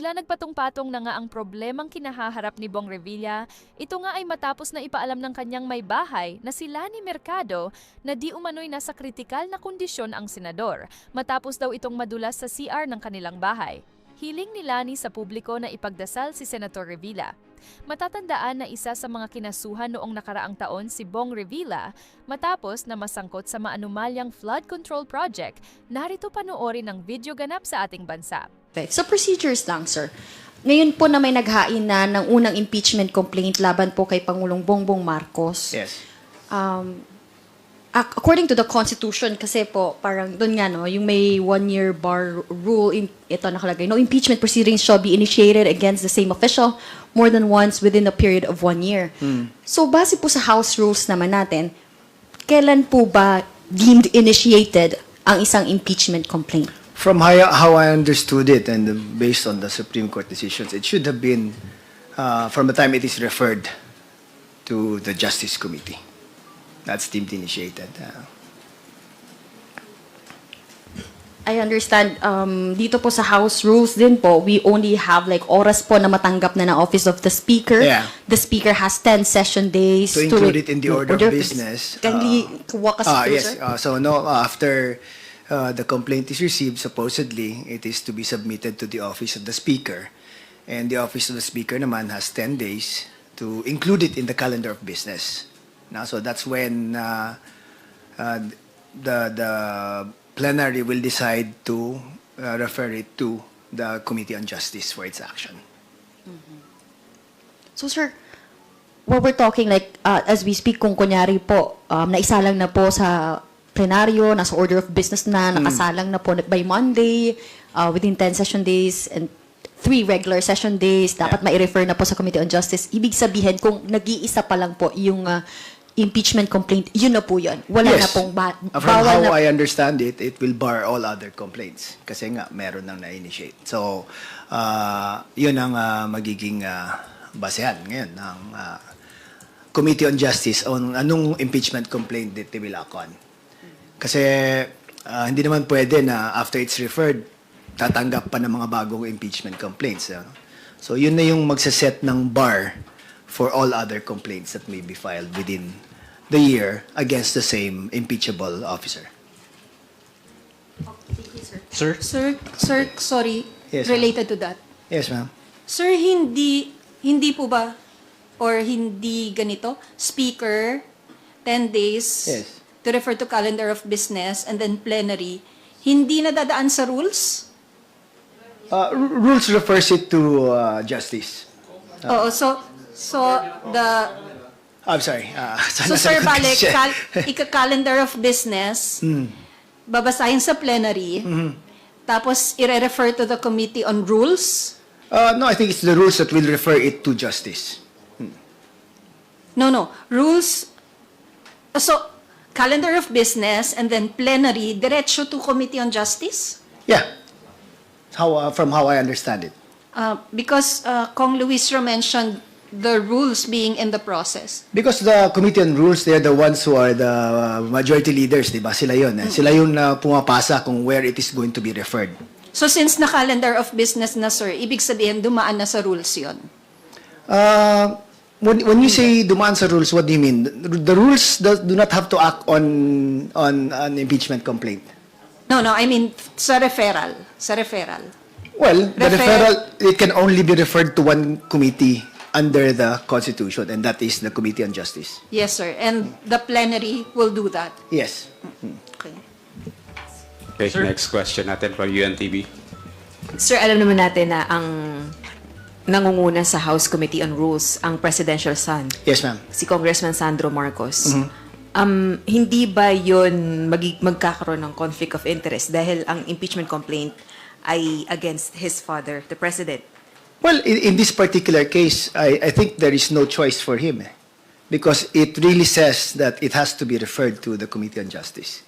Tila nagpatong-patong na nga ang problemang kinahaharap ni Bong Revilla. Ito nga ay matapos na ipaalam ng kanyang may bahay na si Lani Mercado na di umano'y nasa kritikal na kondisyon ang senador, matapos daw itong madulas sa CR ng kanilang bahay. Hiling ni Lani sa publiko na ipagdasal si Senator Revilla. Matatandaan na isa sa mga kinasuhan noong nakaraang taon si Bong Revilla matapos na masangkot sa maanumalyang flood control project. Narito panoorin ang video ganap sa ating bansa. So procedures lang, sir. Ngayon po na may naghain na ng unang impeachment complaint laban po kay Pangulong Bongbong Marcos. Yes. According to the Constitution, kasi po, parang doon nga, no, yung may one-year bar rule, ito nakalagay, no impeachment proceedings shall be initiated against the same official more than once within a period of 1 year. So, base po sa House rules naman natin, kailan po ba deemed initiated ang isang impeachment complaint? From how I understood it and based on the Supreme Court decisions, it should have been from the time it is referred to the Justice Committee. That's deemed initiated. I understand, dito po sa House rules din po, we only have like oras po na matanggap na ng Office of the Speaker. Yeah. The Speaker has 10 session days To include it in the order of business. Can you walk us through, Yes. sir? So no, after the complaint is received, supposedly it is to be submitted to the Office of the Speaker. And the Office of the Speaker naman has 10 days to include it in the calendar of business. Now, so that's when the plenary will decide to refer it to the Committee on Justice for its action. So, sir, what we're talking like, as we speak, kung kunyari po, naisalang na po sa plenaryo, nasa order of business na, nakasalang na po by Monday, within 10 session days, and 3 regular session days, dapat mai-refer na po sa Committee on Justice. Ibig sabihin, kung nag-iisa pa lang po yung impeachment complaint, yun na po yun. Wala na pong From bawal how na. I understand it, it will bar all other complaints. Kasi nga, meron nang na-initiate. So, yun ang magiging basehan ngayon ng Committee on Justice on anong impeachment complaint that they will act on. Kasi hindi naman pwede na after it's referred, tatanggap pa ng mga bagong impeachment complaints. So, yun na yung magsaset ng bar for all other complaints that may be filed within the year against the same impeachable officer. Sir? Sir, sorry, Yes, ma'am. related to that. Yes, ma'am. Sir, hindi po ba, or hindi ganito, speaker, 10 days Yes. to refer to calendar of business, and then plenary, hindi na dadaan sa rules? Rules refers it to justice. Oo, so the, I'm sorry. so sir, balik, ika-calendar of business, babasahin sa plenary, tapos i-refer to the Committee on Rules. No, I think it's the rules that will refer it to justice. No, rules. So, calendar of business and then plenary, diretso to Committee on Justice? Yeah. From how I understand it. Because Kong Luisro mentioned the rules being in the process. Because the Committee on Rules, they're the ones who are the majority leaders, di ba? Sila yun. Sila yung pumapasa kung where it is going to be referred. So, since na calendar of business na, sir, ibig sabihin dumaan na sa rules yon. When you say dumaan sa rules, what do you mean? The rules do not have to act on an impeachment complaint. No, I mean sa referral. Sa referral. Well, the Refer- referral, it can only be referred to one committee under the Constitution, and that is the Committee on Justice. Yes, sir. And the plenary will do that. Yes. Okay. Okay, next question natin from UNTV. Sir, alam naman natin na ang nangunguna sa House Committee on Rules ang presidential son, Yes, ma'am. si Congressman Sandro Marcos. Hindi ba yun magkakaroon ng conflict of interest dahil ang impeachment complaint ay against his father, the president? Well, in this particular case, I think there is no choice for him because it really says that it has to be referred to the Committee on Justice.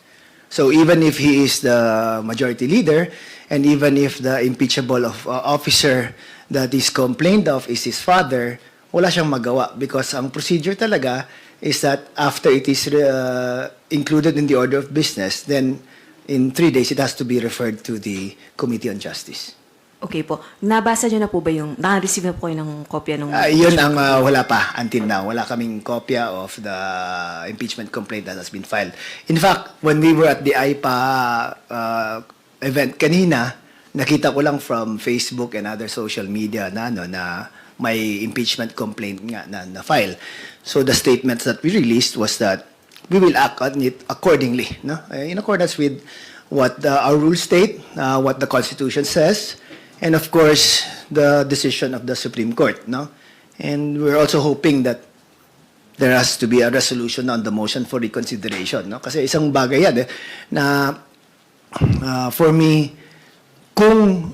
So even if he is the majority leader and even if the impeachable officer that is complained of is his father, wala siyang magawa because ang procedure talaga is that after it is included in the order of business, then in 3 days it has to be referred to the Committee on Justice. Okay po. Nabasa niyo na po ba yung, na-receive na po kayo ng kopya ng... Yun ang wala pa until now. Wala kaming kopya of the impeachment complaint that has been filed. In fact, when we were at the AIPA event kanina, nakita ko lang from Facebook and other social media na may impeachment complaint nga na file. So the statements that we released was that we will act on it accordingly, no? In accordance with what our rules state, what the Constitution says, and of course, the decision of the Supreme Court, no? And we're also hoping that there has to be a resolution on the motion for reconsideration, no? Kasi isang bagay yan na for me, kung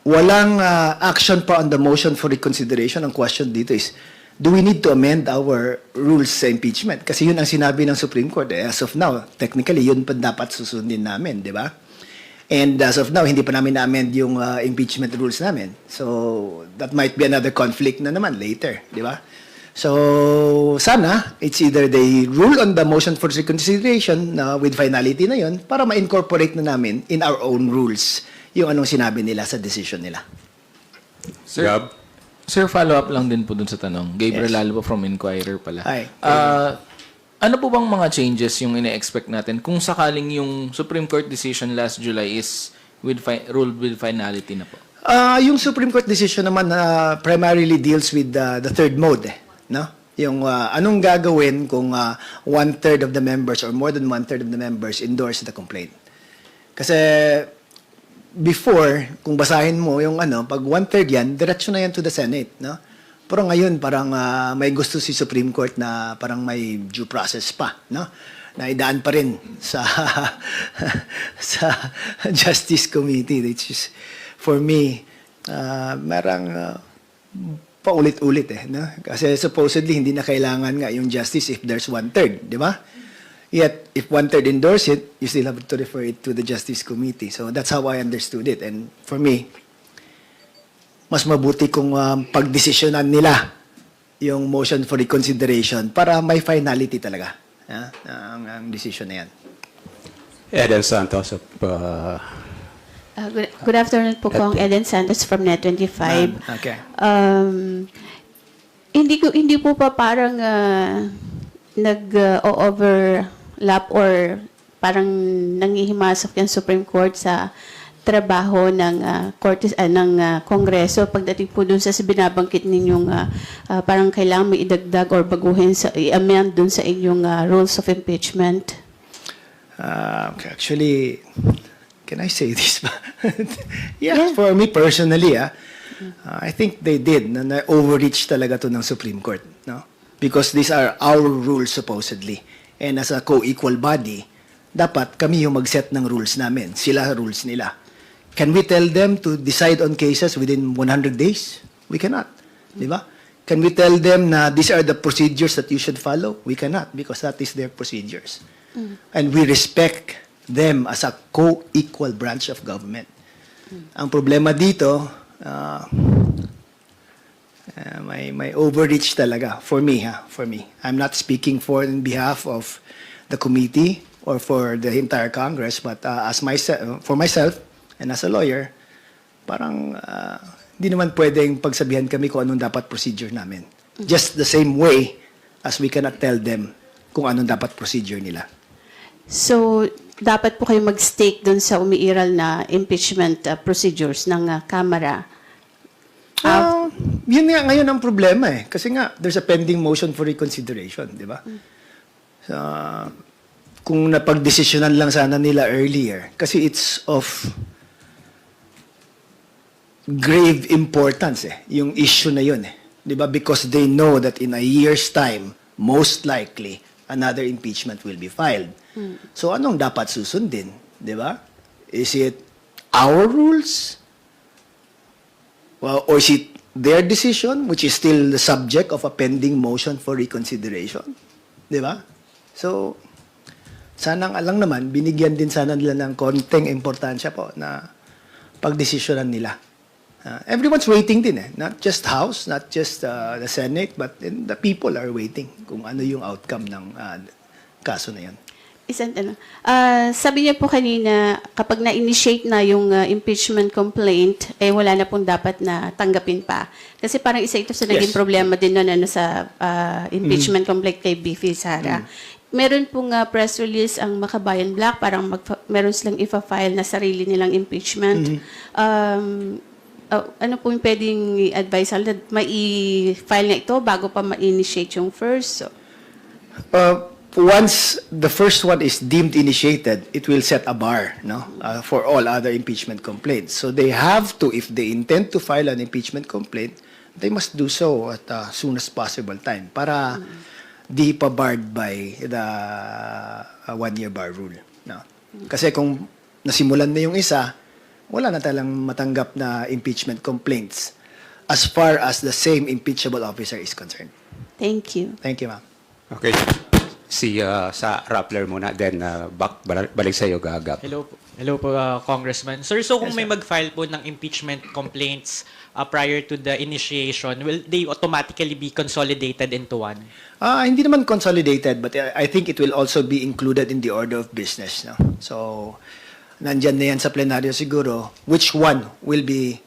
walang action pa on the motion for reconsideration, ang question dito is, do we need to amend our rules sa impeachment? Kasi yun ang sinabi ng Supreme Court. As of now, technically, yun pa dapat susundin namin, di ba? And as of now, hindi pa namin na-amend yung impeachment rules namin. So, that might be another conflict na naman later, di ba? So, sana, it's either they rule on the motion for reconsideration with finality na yun para ma-incorporate na namin in our own rules yung anong sinabi nila sa decision nila. Gab? Sir, follow-up lang din po dun sa tanong. Gabriel Yes. Alba from Inquirer pala. Hi. Ano po bang mga changes yung ine-expect natin kung sakaling yung Supreme Court decision last July is ruled with finality na po? Yung Supreme Court decision naman primarily deals with the third mode, no? Yung anong gagawin kung one-third of the members or more than one-third of the members endorse the complaint. Kasi before, kung basahin mo yung pag one-third yan, diretso na yan to the Senate, no? Pero ngayon, parang may gusto si Supreme Court na parang may due process pa, no? Na idaan pa rin sa sa Justice Committee, which is, for me, marang paulit-ulit no? Kasi supposedly, hindi na kailangan nga yung justice if there's one-third, di ba? Yet, if one-third endorse it, you still have to refer it to the Justice Committee. So that's how I understood it. And for me, mas mabuti kung pagdesisyonan nila yung motion for reconsideration para may finality talaga ang decision na yan. Eden Santos of Good afternoon po, Kong Eden Santos from Net25. Okay. Hindi po pa parang nag-overlap or parang nangihimasok yung Supreme Court sa trabaho ng Kongreso pagdating po dun sa binabangkit ninyong parang kailangan may idagdag or baguhin i-amend dun sa inyong rules of impeachment. Actually, can I say this? Yeah, for me personally, I think they did na overreach talaga to ng Supreme Court, no? Because these are our rules supposedly. And as a co-equal body, dapat kami yung mag-set ng rules namin. Sila rules nila. Can we tell them to decide on cases within 100 days? We cannot. Di ba? Can we tell them na these are the procedures that you should follow? We cannot because that is their procedures. And we respect them as a co-equal branch of government. Ang problema dito, may overreach talaga for me. I'm not speaking in behalf of the committee or for the entire Congress, but for myself and as a lawyer, parang hindi naman pwedeng pagsabihan kami kung anong dapat procedure namin. Just the same way as we cannot tell them kung anong dapat procedure nila. So, dapat po kayo mag-stake dun sa umiiral na impeachment procedures ng Kamara. Yun nga ngayon ang problema Kasi nga, there's a pending motion for reconsideration, di ba? Kung napag-desisyonan lang sana nila earlier, kasi it's of grave importance yung issue na yun di ba? Because they know that in a year's time, most likely, another impeachment will be filed. So anong dapat susundin, di ba? Is it our rules? Or is it their decision, which is still the subject of a pending motion for reconsideration? Di ba? So, sanang alang naman, binigyan din sana nila ng konting importansya po na pagdesisyonan nila. Everyone's waiting din Not just House, not just the Senate, but the people are waiting kung ano yung outcome ng kaso na yan. Isang tanong. Sabi niya po kanina, kapag na-initiate na yung impeachment complaint, wala na pong dapat na tanggapin pa. Kasi parang isa ito sa naging Yes. problema din nun, sa impeachment complaint kay Bifi Sara. Meron pong press release ang Makabayan Black, parang meron silang ifa-file na sarili nilang impeachment. Ano po yung pwedeng i-advise? May i-file na ito bago pa ma-initiate yung first? So, Once the first one is deemed initiated, it will set a bar, no, for all other impeachment complaints. So they have to, if they intend to file an impeachment complaint, they must do so at soon as possible time para di pa barred by the one-year bar rule. No? Kasi kung nasimulan na yung isa, wala na talang matanggap na impeachment complaints as far as the same impeachable officer is concerned. thank you. Thank you, ma'am. Okay. Sa Rappler muna, then balik sa iyo, Gagap. Hello po, Congressman. Sir, so kung may mag-file po ng impeachment complaints prior to the initiation, will they automatically be consolidated into one? Hindi naman consolidated, but I think it will also be included in the order of business. No? So, nandyan na yan sa plenaryo siguro, which one will be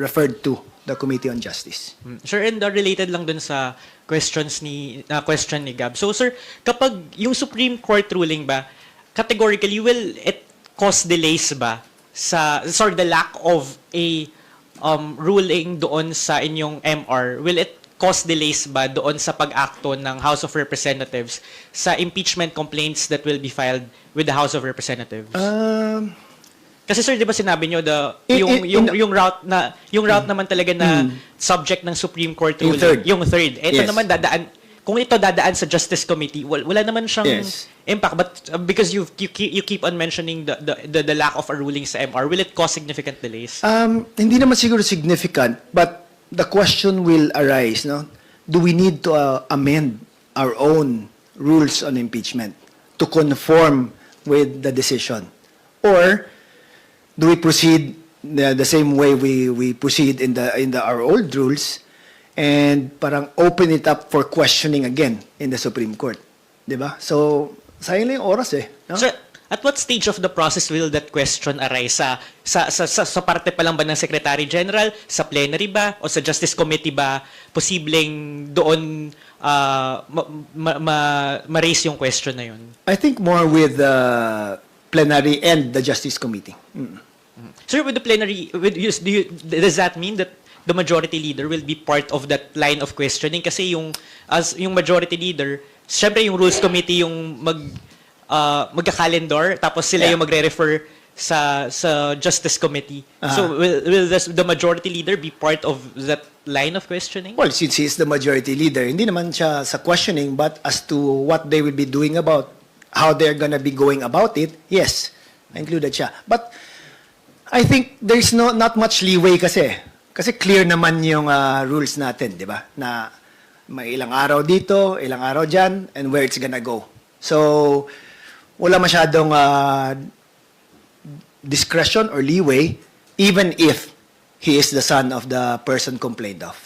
referred to the Committee on Justice. Sir, and related lang dun sa question ni Gab. So, sir, kapag yung Supreme Court ruling ba, categorically, will it cause delays ba the lack of a ruling doon sa inyong MR, will it cause delays ba doon sa pag-akto ng House of Representatives sa impeachment complaints that will be filed with the House of Representatives? Kasi sir, 'di ba sinabi niyo yung route naman talaga na subject ng Supreme Court Yung ruling, third. yung third. Ito Yes. naman kung ito dadaan sa Justice Committee, wala naman siyang Yes. impact, but because you keep on mentioning the lack of a ruling sa MR, will it cause significant delays? Hindi naman siguro significant, but the question will arise, no? Do we need to amend our own rules on impeachment to conform with the decision? Or do we proceed the same way we proceed in our old rules and parang open it up for questioning again in the Supreme Court? 'Di ba? So, sayang lang yung oras no? Sir, at what stage of the process will that question arise? Sa parte pa lang ba ng Secretary General, sa plenary ba, o sa Justice Committee ba, posibleng doon ma-raise yung question na yun? I think more with the plenary and the Justice Committee. Sir, with the plenary, does that mean that the majority leader will be part of that line of questioning? Kasi yung majority leader, syempre yung Rules Committee yung magka-calendar, tapos sila yung magre-refer sa Justice Committee. So will the majority leader be part of that line of questioning? Well, since he is the majority leader, hindi naman siya sa questioning, but as to what they will be doing about, how they're gonna be going about it, yes, included siya. But I think there's not much leeway kasi clear naman yung rules natin, di ba? Na may ilang araw dito, ilang araw dyan, and where it's gonna go. So, wala masyadong discretion or leeway, even if he is the son of the person complained of.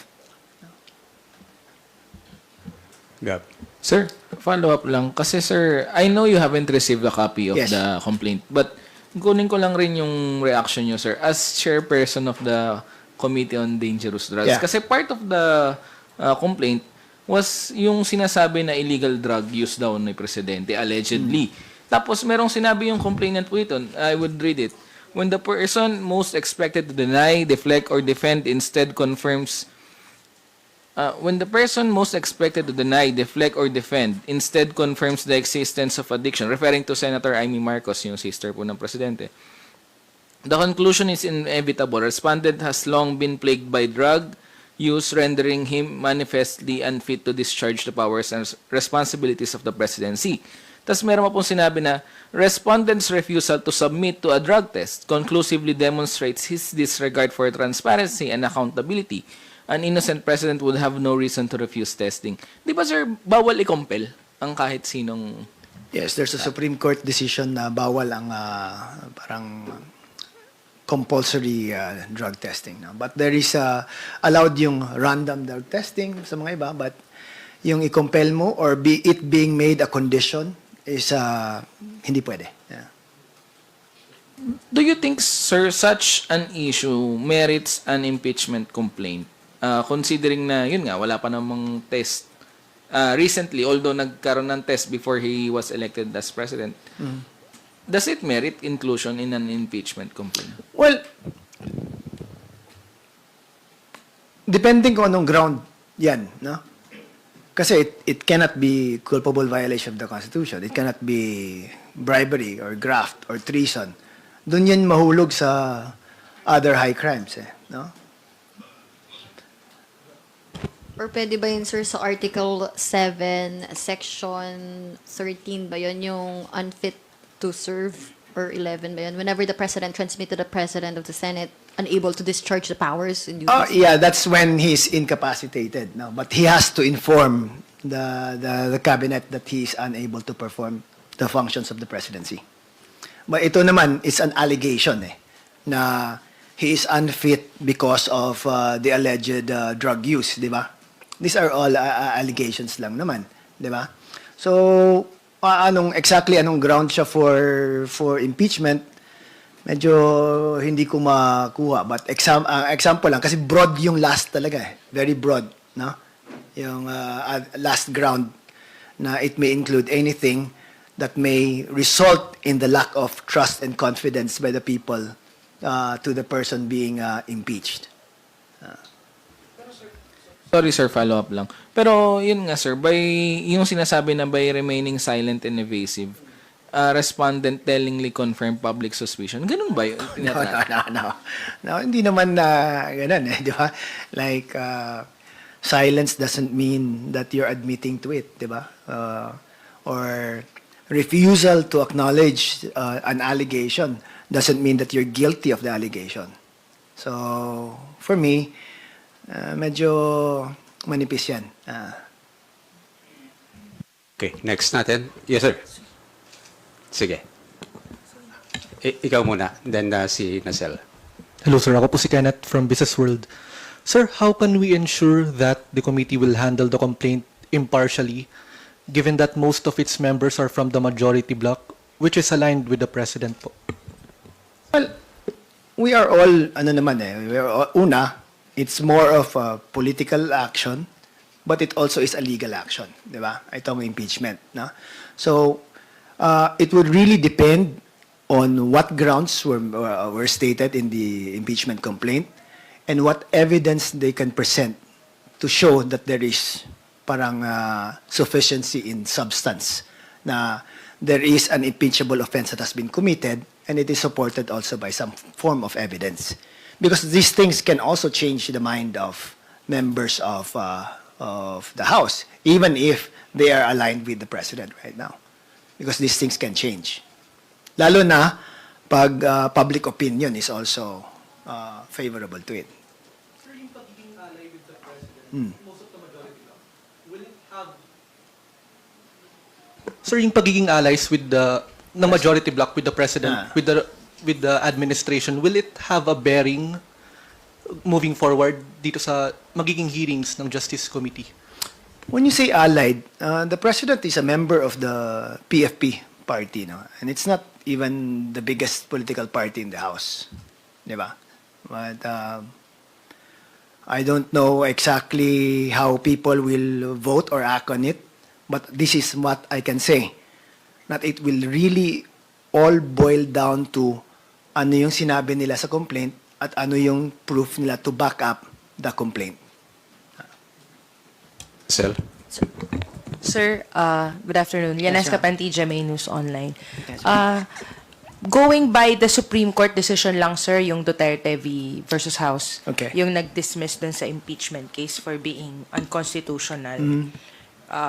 Gab. Sir, follow-up lang. Kasi sir, I know you haven't received a copy of Yes. the complaint. But kunin ko lang rin yung reaction nyo, sir, as chairperson of the Committee on Dangerous Drugs. Yeah. Kasi part of the complaint was yung sinasabi na illegal drug use daw ni Presidente, allegedly. Tapos merong sinabi yung complainant po ito, I would read it. When the person most expected to deny, deflect, or defend instead confirms when the person most expected to deny, deflect, or defend instead confirms the existence of addiction, referring to Senator Amy Marcos, yung sister po ng presidente, the conclusion is inevitable. Respondent has long been plagued by drug use, rendering him manifestly unfit to discharge the powers and responsibilities of the presidency. Tapos meron pa pong sinabi na, respondent's refusal to submit to a drug test conclusively demonstrates his disregard for transparency and accountability. An innocent president would have no reason to refuse testing. Di ba, sir, bawal i-compel ang kahit sinong... Yes, there's a Supreme Court decision na bawal ang parang compulsory drug testing. No? But there is allowed yung random drug testing sa mga iba, but yung i-compel mo or it being made a condition is hindi pwede. Yeah. Do you think, sir, such an issue merits an impeachment complaint? Considering na, yun nga, wala pa namang test. Recently, although nagkaroon ng test before he was elected as president, does it merit inclusion in an impeachment complaint? Well, depending kung anong ground yan, no? Kasi it cannot be culpable violation of the Constitution. It cannot be bribery or graft or treason. Doon yan mahulog sa other high crimes, no? Or pwede ba yun, sir, sa Article 7, Section 13 ba yun, yung unfit to serve, or 11 ba yun? Whenever the President transmit to the President of the Senate, unable to discharge the powers and duties. Oh, yeah, that's when he's incapacitated, no? But he has to inform the cabinet that he is unable to perform the functions of the presidency. But ito naman is an allegation na he is unfit because of the alleged drug use, di ba? These are all allegations lang naman, di ba? So, exactly anong ground siya for impeachment, medyo hindi ko makuha. But example lang, kasi broad yung last talaga very broad, no? Yung last ground na it may include anything that may result in the lack of trust and confidence by the people to the person being impeached. Sorry, sir, follow-up lang. Pero, yun nga, sir, yung sinasabi na by remaining silent and evasive, respondent tellingly confirmed public suspicion. Ganun ba yun? No, hindi naman ganun, di ba? Like, silence doesn't mean that you're admitting to it, di ba? Or refusal to acknowledge an allegation doesn't mean that you're guilty of the allegation. So, for me, medyo manipis yan. Okay, next natin. Yes, sir. Sige. Ikaw muna, then si Nasel. Hello sir, ako po si Kenneth from Business World. Sir, how can we ensure that the committee will handle the complaint impartially given that most of its members are from the majority bloc, which is aligned with the President po? Well, we are all, it's more of a political action, but it also is a legal action, di ba? Itong impeachment, no? So, it would really depend on what grounds were stated in the impeachment complaint and what evidence they can present to show that there is parang sufficiency in substance na there is an impeachable offense that has been committed and it is supported also by some form of evidence. Because these things can also change the mind of members of the House, even if they are aligned with the President right now. Because these things can change. Lalo na pag public opinion is also favorable to it. Sir, yung pagiging ally with the President, most of the majority bloc, will it have... Sir, yung pagiging allies with the majority bloc, with the President, with the administration, will it have a bearing moving forward dito sa magiging hearings ng Justice Committee? When you say allied, the President is a member of the PFP party, no? And it's not even the biggest political party in the House. Di ba? But I don't know exactly how people will vote or act on it, but this is what I can say. That it will really all boil down to ano yung sinabi nila sa complaint at ano yung proof nila to back up the complaint. Sel. Sir, good afternoon. Yanes Kapanti, GMA News Online. Going by the Supreme Court decision lang, sir, yung Duterte v. versus House, Okay. yung nag-dismiss dun sa impeachment case for being unconstitutional,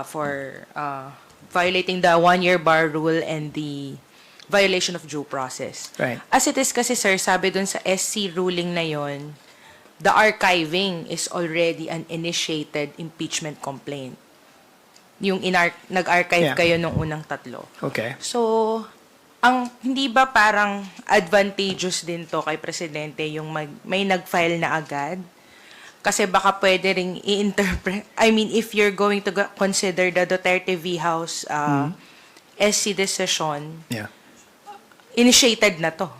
for violating the one-year bar rule and the violation of due process. Right. As it is kasi, sir, sabi dun sa SC ruling na yon, the archiving is already an initiated impeachment complaint. Yung nag-archive Yeah. kayo nung unang tatlo. Okay. So, hindi ba parang advantageous din to kay Presidente yung may nag-file na agad? Kasi baka pwede ring i-interpret, I mean, if you're going to consider the Duterte v. House SC decision, Yeah. initiated na to.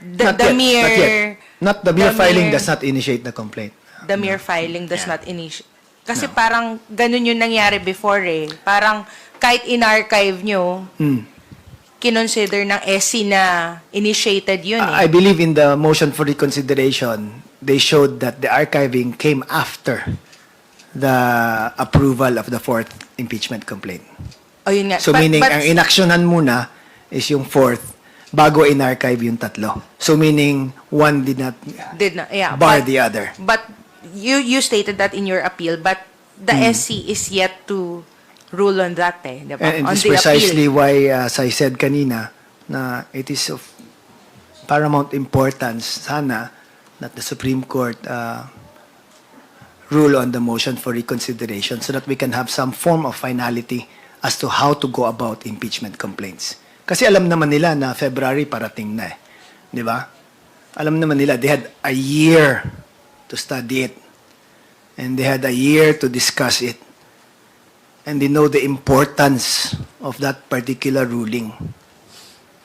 Not yet. Not the mere filing does not initiate the complaint. The mere filing does not initiate. Kasi parang ganun yung nangyari before eh. Parang kahit in-archive nyo, kinonsider ng SC na initiated yun eh. I believe in the motion for reconsideration, they showed that the archiving came after the approval of the fourth impeachment complaint. O yun nga. So But- meaning, but- ang inaksyonan muna is yung fourth bago in-archive yung tatlo. So meaning, one did not did not, yeah, bar but- the other. But you stated that in your appeal, but the SC is yet to rule on that eh, di ba? And On it's the precisely appeal. why, as I said kanina, na it is of paramount importance sana that the Supreme Court rule on the motion for reconsideration so that we can have some form of finality as to how to go about impeachment complaints. Kasi alam naman nila na February parating na eh. Di ba? Alam naman nila, they had a year to study it. And they had a year to discuss it. And they know the importance of that particular ruling.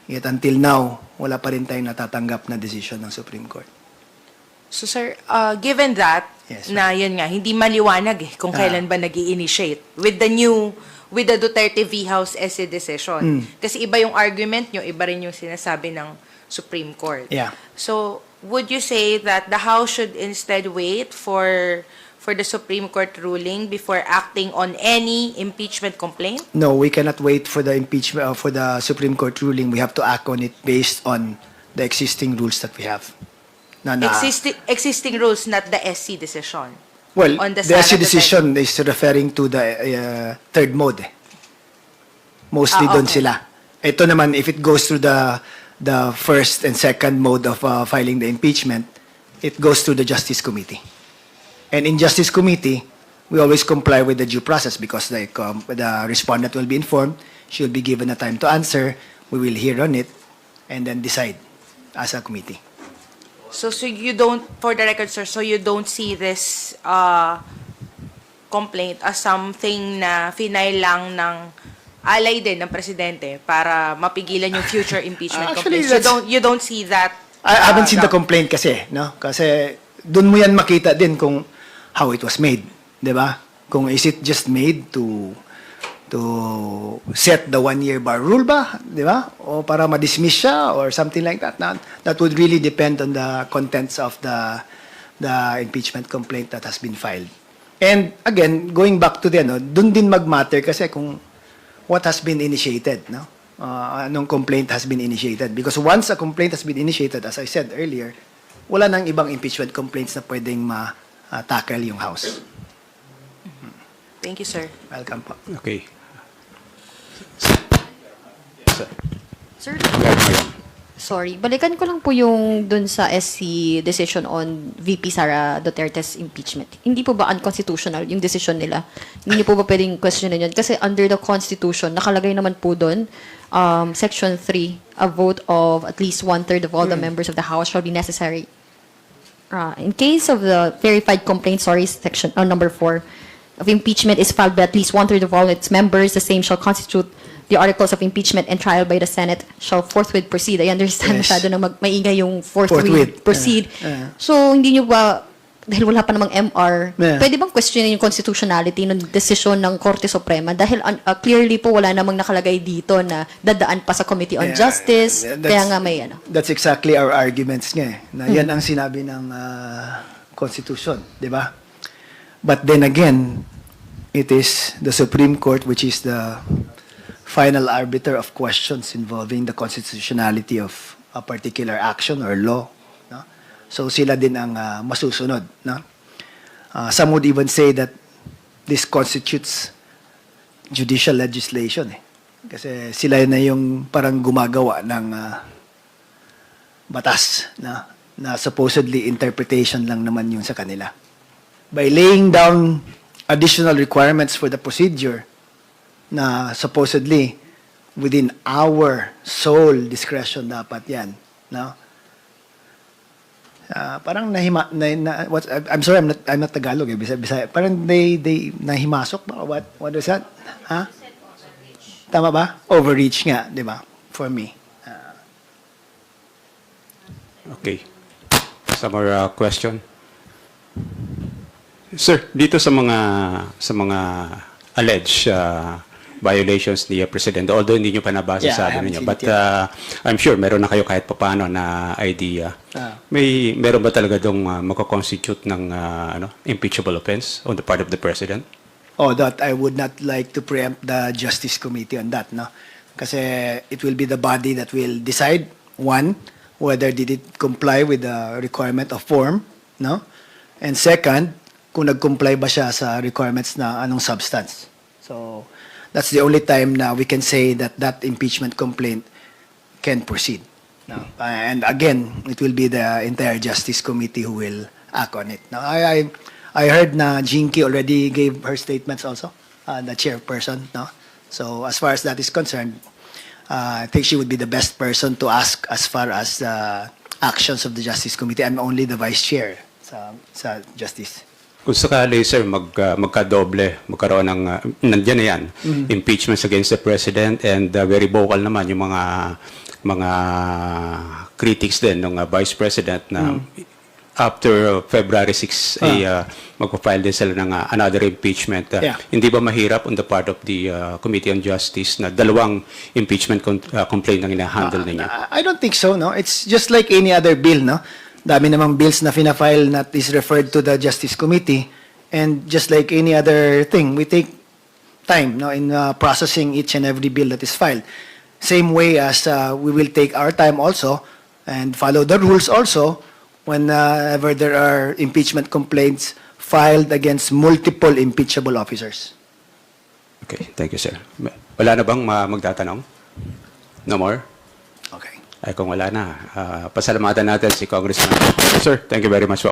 Yet until now, wala pa rin tayong natatanggap na decision ng Supreme Court. So sir, given that, Yes, na yun nga, hindi maliwanag eh kung kailan ba nag-i-initiate with the Duterte v. House SC decision. Kasi iba yung argument nyo, iba rin yung sinasabi ng Supreme Court. Yeah. So, would you say that the House should instead wait for the Supreme Court ruling before acting on any impeachment complaint? No, we cannot wait for the impeachment for the Supreme Court ruling. We have to act on it based on the existing rules that we have. Existing rules, not the SC decision. Well, on the the SC Sara decision is referring to the third mode. Mostly doon okay. sila. Ito naman, if it goes through the first and second mode of filing the impeachment, it goes through the Justice Committee. And in Justice Committee, we always comply with the due process because the respondent will be informed, she will be given a time to answer, we will hear on it, and then decide as a committee. So you don't, for the record, sir, so you don't see this complaint as something na final lang ng alay din ng presidente para mapigilan yung future impeachment Actually, complaints. You don't see that. I haven't seen the complaint kasi, no? Kasi doon mo yan makita din kung how it was made, 'di ba? Kung is it just made to set the 1-year bar rule ba, 'di ba? O para ma-dismiss siya or something like that. Now, that would really depend on the contents of the impeachment complaint that has been filed. And again, going back to the doon din mag-matter kasi kung what has been initiated, no? Anong complaint has been initiated. Because once a complaint has been initiated, as I said earlier, wala nang ibang impeachment complaints na pwedeng ma-tackle yung House. Thank you, sir. Welcome po. Okay. Sir, sorry, balikan ko lang po yung dun sa SC decision on VP Sara Duterte's impeachment. Hindi po ba unconstitutional yung decision nila? Hindi po ba pwedeng questionin yun? Kasi under the Constitution, nakalagay naman po dun, Section 3, a vote of at least 1/3 of all the members of the House shall be necessary. In case of the verified complaint, section number 4 of impeachment is filed by at least 1/3 of all its members, the same shall constitute the articles of impeachment and trial by the Senate shall forthwith proceed. I understand Yes. masyado na maingay yung Forthwith. forthwith proceed. So, hindi nyo ba, dahil wala pa namang MR, Yeah. pwede bang questionin yung constitutionality ng desisyon ng Korte Suprema? Dahil clearly po wala namang nakalagay dito na dadaan pa sa Committee on Yeah, Justice. that's- Kaya nga may That's exactly our arguments nga eh. Na yan ang sinabi ng Constitution, di ba? But then again, it is the Supreme Court which is the final arbiter of questions involving the constitutionality of a particular action or law. No? So sila din ang masusunod. No? Some would even say that this constitutes judicial legislation. Eh. Kasi sila na yung parang gumagawa ng batas na supposedly interpretation lang naman yun sa kanila. By laying down additional requirements for the procedure na supposedly within our sole discretion dapat yan, no? Parang I'm sorry, I'm not Tagalog eh, Bisaya. Parang they nahimasok ba? What is that? Huh? Tama ba? Overreach nga, di ba? For me. Okay. Some more question? Sir, dito sa mga alleged violations ni Presidente, although hindi nyo pa nabasa Yeah, sa I haven't ninyo, seen but it yet. I'm sure meron na kayo kahit papaano na idea. Meron ba talaga dong mako-constitute ng impeachable offense on the part of the President? Oh, that I would not like to preempt the Justice Committee on that, no? Kasi it will be the body that will decide, one, whether did it comply with the requirement of form, no? And second, kung nag-comply ba siya sa requirements na anong substance. So, that's the only time na we can say that that impeachment complaint can proceed. No? And again, it will be the entire Justice Committee who will act on it. Now, I heard na Jinky already gave her statements also, the chairperson. No? So as far as that is concerned, I think she would be the best person to ask as far as the actions of the Justice Committee. I'm only the vice chair sa Justice. Kung sakali, sir, magkadoble, magkaroon ng, nandiyan na yan, impeachments against the President, and very vocal naman yung mga critics din ng Vice President na after February 6, magpa-file din sila ng another impeachment. Hindi ba mahirap on the part of the Committee on Justice na dalawang impeachment complaint ang ina-handle ninyo? I don't think so, no? It's just like any other bill, no? Dami namang bills na fina-file that is referred to the Justice Committee, and just like any other thing, we take time, no, in processing each and every bill that is filed. Same way as we will take our time also and follow the rules also whenever there are impeachment complaints filed against multiple impeachable officers. Okay, thank you, sir. Wala na bang magtatanong? No more? Okay. Ay, kung wala na, pasalamatan natin si Congressman. Sir, thank you very much.